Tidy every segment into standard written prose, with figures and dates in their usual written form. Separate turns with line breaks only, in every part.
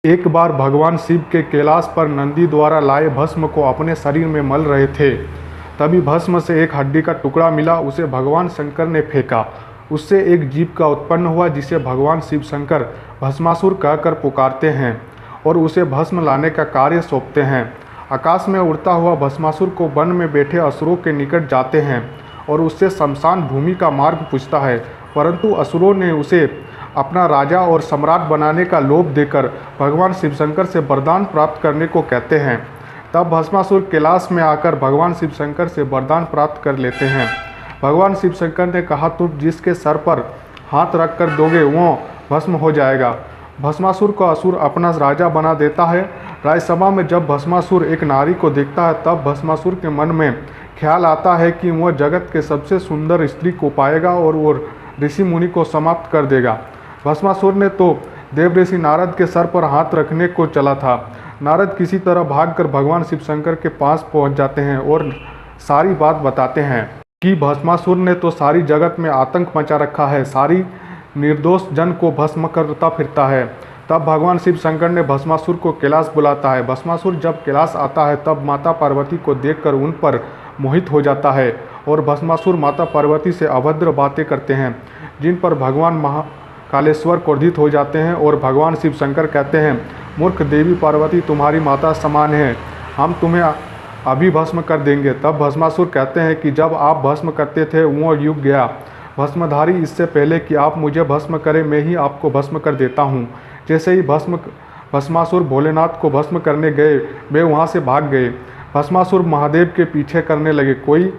एक बार भगवान शिव के कैलाश पर नंदी द्वारा लाए भस्म को अपने शरीर में मल रहे थे। तभी भस्म से एक हड्डी का टुकड़ा मिला। उसे भगवान शंकर ने फेंका। उससे एक जीव का उत्पन्न हुआ जिसे भगवान शिव शंकर भस्मासुर कहकर पुकारते हैं और उसे भस्म लाने का कार्य सौंपते हैं। आकाश में उड़ता हुआ भस्मासुर को वन में बैठे असुरों के निकट जाते हैं और उससे शमशान भूमि का मार्ग पूछता है, परंतु असुरों ने उसे अपना राजा और सम्राट बनाने का लोभ देकर भगवान शिव शंकर से वरदान प्राप्त करने को कहते हैं। तब भस्मासुर कैलाश में आकर भगवान शिव शंकर से वरदान प्राप्त कर लेते हैं। भगवान शिव शंकर ने कहा, तुम जिसके सर पर हाथ रख कर दोगे वो भस्म हो जाएगा। भस्मासुर को असुर अपना राजा बना देता है। राजसभा में जब भस्मासुर एक नारी को देखता है तब भस्मासुर के मन में ख्याल आता है कि वह जगत के सबसे सुंदर स्त्री को पाएगा और वो ऋषि मुनि को समाप्त कर देगा। भस्मासुर ने तो देव ऋषि नारद के सर पर हाथ रखने को चला था। नारद किसी तरह भागकर भगवान शिव शंकर के पास पहुंच जाते हैं और सारी बात बताते हैं कि भस्मासुर ने तो सारी जगत में आतंक मचा रखा है, सारी निर्दोष जन को भस्म करता फिरता है। तब भगवान शिव शंकर ने भस्मासुर को कैलाश बुलाता है। भस्मासुर जब कैलाश आता है तब माता पार्वती को देखकर उन पर मोहित हो जाता है और भस्मासुर माता पार्वती से अभद्र बातें करते हैं, जिन पर भगवान महाकालेश्वर क्रोधित हो जाते हैं और भगवान शिव शंकर कहते हैं, मूर्ख देवी पार्वती तुम्हारी माता समान है, हम तुम्हें अभी भस्म कर देंगे। तब भस्मासुर कहते हैं कि जब आप भस्म करते थे वो युग गया। भस्मधारी, इससे पहले कि आप मुझे भस्म करें मैं ही आपको भस्म कर देता हूँ। जैसे ही भस्मासुर भोलेनाथ को भस्म करने गए वे वहाँ से भाग गए। भस्मासुर महादेव के पीछे करने लगे। कोई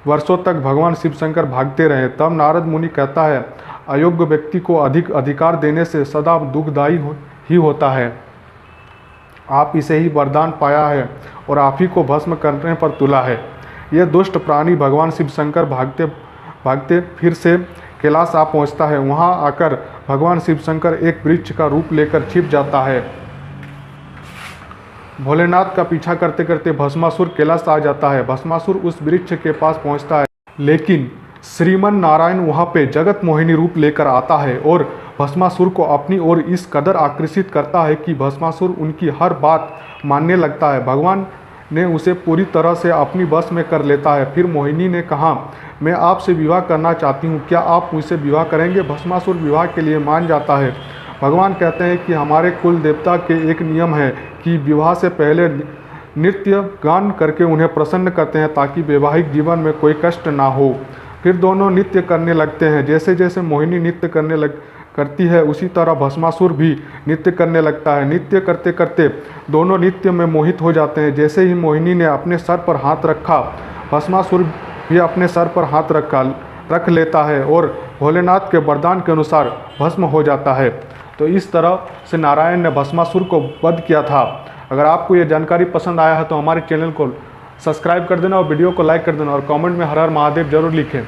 वर्षों तक भगवान शिव शंकर भागते रहे। तब नारद मुनि कहता है, अयोग्य व्यक्ति को अधिक अधिकार देने से सदा दुखदायी ही होता है। आप इसे ही वरदान पाया है और आप ही को भस्म करने पर तुला है। यह दुष्ट प्राणी भगवान शिव शंकर भागते भागते फिर से कैलाश आ पहुँचता है। वहाँ आकर भगवान शिव शंकर एक वृक्ष का रूप लेकर छिप जाता है। भोलेनाथ का पीछा करते करते भस्मासुर कैलाश आ जाता है। भस्मासुर उस वृक्ष के पास पहुंचता है, लेकिन श्रीमन नारायण वहां पे जगत मोहिनी रूप लेकर आता है और भस्मासुर को अपनी ओर इस कदर आकर्षित करता है कि भस्मासुर उनकी हर बात मानने लगता है। भगवान ने उसे पूरी तरह से अपनी बस में कर लेता है। फिर मोहिनी ने कहा, मैं आपसे विवाह करना चाहती हूँ, क्या आप मुझसे विवाह करेंगे? भस्मासुर विवाह के लिए मान जाता है। भगवान कहते हैं कि हमारे कुल देवता के एक नियम है कि विवाह से पहले नृत्य गान करके उन्हें प्रसन्न करते हैं ताकि वैवाहिक जीवन में कोई कष्ट ना हो। फिर दोनों नृत्य करने लगते हैं। जैसे जैसे मोहिनी नृत्य करती है उसी तरह भस्मासुर भी नृत्य करने लगता है। नृत्य करते करते दोनों नृत्य में मोहित हो जाते हैं। जैसे ही मोहिनी ने अपने सर पर हाथ रखा, भस्मासुर भी अपने सर पर हाथ रख लेता है और भोलेनाथ के वरदान के अनुसार भस्म हो जाता है। तो इस तरह से नारायण ने भस्मासुर को वध किया था। अगर आपको ये जानकारी पसंद आया है तो हमारे चैनल को सब्सक्राइब कर देना और वीडियो को लाइक कर देना और कमेंट में हर हर महादेव जरूर लिखें।